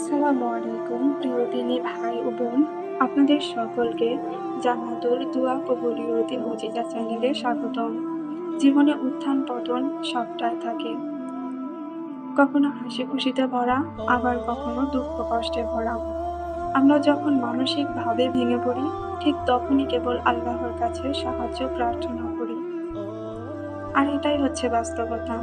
আসসালামু আলাইকুম প্রিয় দিনী ভাই ও বোন, আপনাদের সকলকে জান্নাতুল দোয়া কবুলিয়তি মুজিজা চ্যানেলে স্বাগতম। জীবনে উত্থান পতন সবটাই থাকে, কখনো হাসি খুশিতে ভরা, আবার কখনো দুঃখ কষ্টে ভরা। আমরা যখন মানসিকভাবে ভেঙে পড়ি, ঠিক তখনই কেবল আল্লাহর কাছে সাহায্য প্রার্থনা করি। আর এটাই হচ্ছে বাস্তবতা।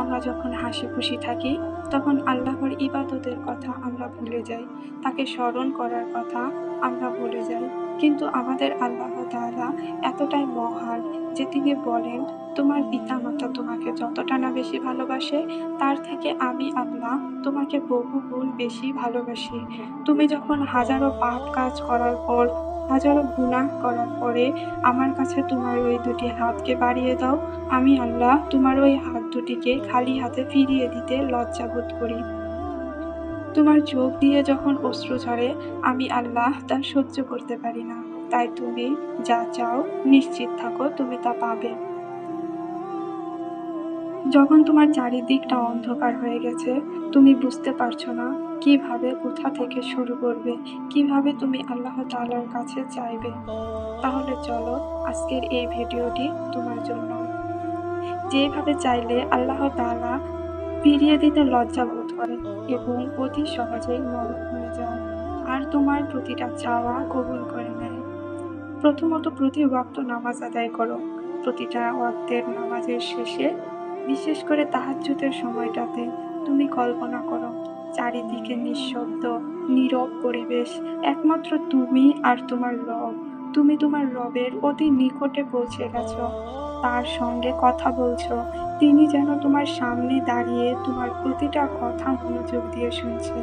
আমরা যখন হাসি খুশি থাকি, তখন আল্লাহর ইবাদতের কথা আমরা ভুলে যাই, তাকে স্মরণ করার কথা আমরা ভুলে যাই। কিন্তু আমাদের আল্লাহ তাআলা এতটাই মহান যে তিনি বলেন, তোমার পিতামাতা তোমাকে যতটা না বেশি ভালোবাসে, তার থেকে আমি আল্লাহ তোমাকে বহুগুণ বেশি ভালোবাসি। তুমি যখন হাজারো পাপ কাজ করার পর, হাজারো গুনাহ করার পরে আমার কাছে তোমার ওই দুটি হাতকে বাড়িয়ে দাও, আমি আল্লাহ তোমার ওই হাত দুটিকে খালি হাতে ফিরিয়ে দিতে লজ্জা বোধ করি। তোমার চোখ দিয়ে যখন অশ্রু ঝরে, আমি আল্লাহ তা সহ্য করতে পারি না। তাই তুমি যা চাও নিশ্চিত থাকো তুমি তা পাবে। যখন তোমার চারিদিকটা অন্ধকার হয়ে গেছে, তুমি বুঝতে পারছো না কিভাবে কোথা থেকে শুরু করবে, কিভাবে তুমি আল্লাহ তাআলার কাছে চাইবে, তাহলে চলো আজকের এই ভিডিওটি তোমার জন্য। যেভাবে চাইলে আল্লাহ তাআলা ফিরিয়ে দিতে লজ্জা বোধ করে এবং অতি সহজেই নরম হয়ে যায়, আর তোমার প্রতিটা চাওয়া কবুল করে নেয়। প্রথমত প্রতি ওয়াক্ত নামাজ আদায় করো। প্রতিটা ওয়াক্তের নামাজের শেষে, বিশেষ করে তাহাজ্জুদের সময়টাতে, তুমি কল্পনা করো চারিদিকে নিঃশব্দ নীরব পরিবেশ, একমাত্র তুমি আর তোমার রব। তুমি তোমার রবের অতি নিকটে পৌঁছে গেছো, তার সঙ্গে কথা বলছো। তিনি যেন তোমার সামনে দাঁড়িয়ে তোমার প্রতিটা কথা মনোযোগ দিয়ে শুনছে।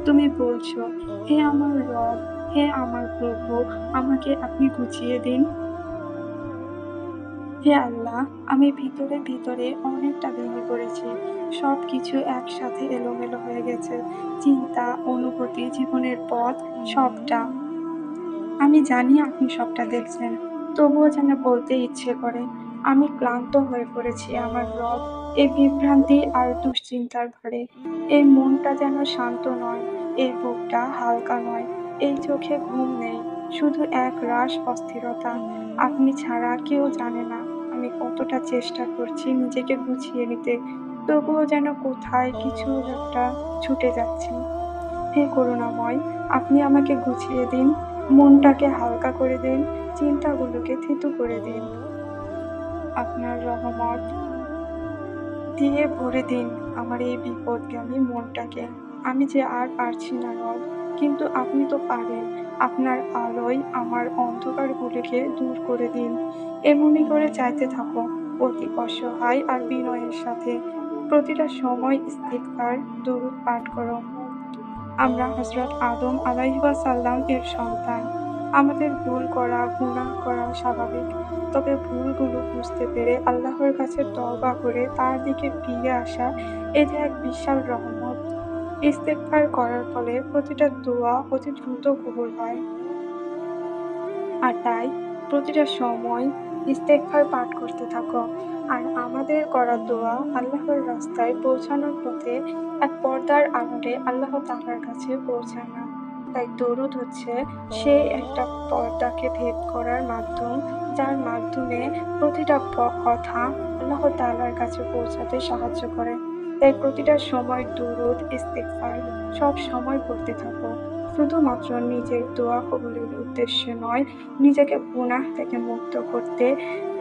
তুমি বলছো, হে আমার রব, হে আমার প্রভু, আমাকে আপনি গুছিয়ে দিন। হে আল্লাহ, আমি ভিতরে ভিতরে অনেকটা ভেঙে পড়েছি। সবকিছু একসাথে এলোমেলো হয়ে গেছে, চিন্তা, অনুভূতি, জীবনের পথ, সবটা। আমি জানি আপনি সবটা দেখছেন, তবুও যেন বলতে ইচ্ছে করে, আমি ক্লান্ত হয়ে পড়েছি আমার রব, এই বিভ্রান্তি আর দুশ্চিন্তার ভারে। এই মনটা যেন শান্ত নয়, এই বুকটা হালকা নয়, এই চোখে ঘুম নেই, শুধু এক রাশ অস্থিরতা। আপনি ছাড়া কেউ জানে না আমি কতটা চেষ্টা করছি নিজেকে গুছিয়ে নিতে, তবুও যেন কোথায় কিছু একটা ছুটে যাচ্ছে। হে করুণাময়, আপনি আমাকে গুছিয়ে দিন, মনটাকে হালকা করে দিন, চিন্তাগুলোকে থিতু করে দিন। আপনার রহমত দিয়ে ভরে দিন আমার এই বিপদগামী মনটাকে। আমি যে আর পারছি না রব, কিন্তু আপনি তো পারেন। আপনার আলোয় আমার অন্ধকারগুলিকে দূর করে দিন। এমনি করে চাইতে থাকো, অতি অসহায় আর বিনয়ের সাথে। প্রতিটা সময় ইস্তিগফার, দরুদ পাঠ করো। আমরা হযরত আদম আলাইহিসসালাম এর সন্তান। আমাদের ভুল করা, গুনাহ করা স্বাভাবিক। তবে ভুলগুলো বুঝতে পেরে আল্লাহর কাছে তওবা করে তার দিকে ফিরে আসা, এ যে এক বিশাল রহমত। ইস্তেগফার করার ফলে প্রতিটা দোয়া অতি দ্রুত কবুল হয়। আর তাই প্রতিটা সময় ইস্তেগফার পাঠ করতে থাকো। আর আমাদের করা দোয়া আল্লাহর রাস্তায় পৌঁছানোর পথে এক পর্দার আড়ালে আল্লাহ তাআলার কাছে পৌঁছায় না। তাই দরুদ হচ্ছে সেই একটা পর্দাকে ভেদ করার মাধ্যম, যার মাধ্যমে প্রতিটা কথা আল্লাহ তাআলার কাছে পৌঁছাতে সাহায্য করে। তাই প্রতিটা সময় দরুদ, ইস্তেগফার সব সময় পড়তে থাকো। শুধুমাত্র নিজের দোয়া কবুলের উদ্দেশ্যে নয়, নিজেকে গুনাহ থেকে মুক্ত করতে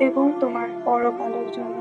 এবং তোমার পরকালের জন্য।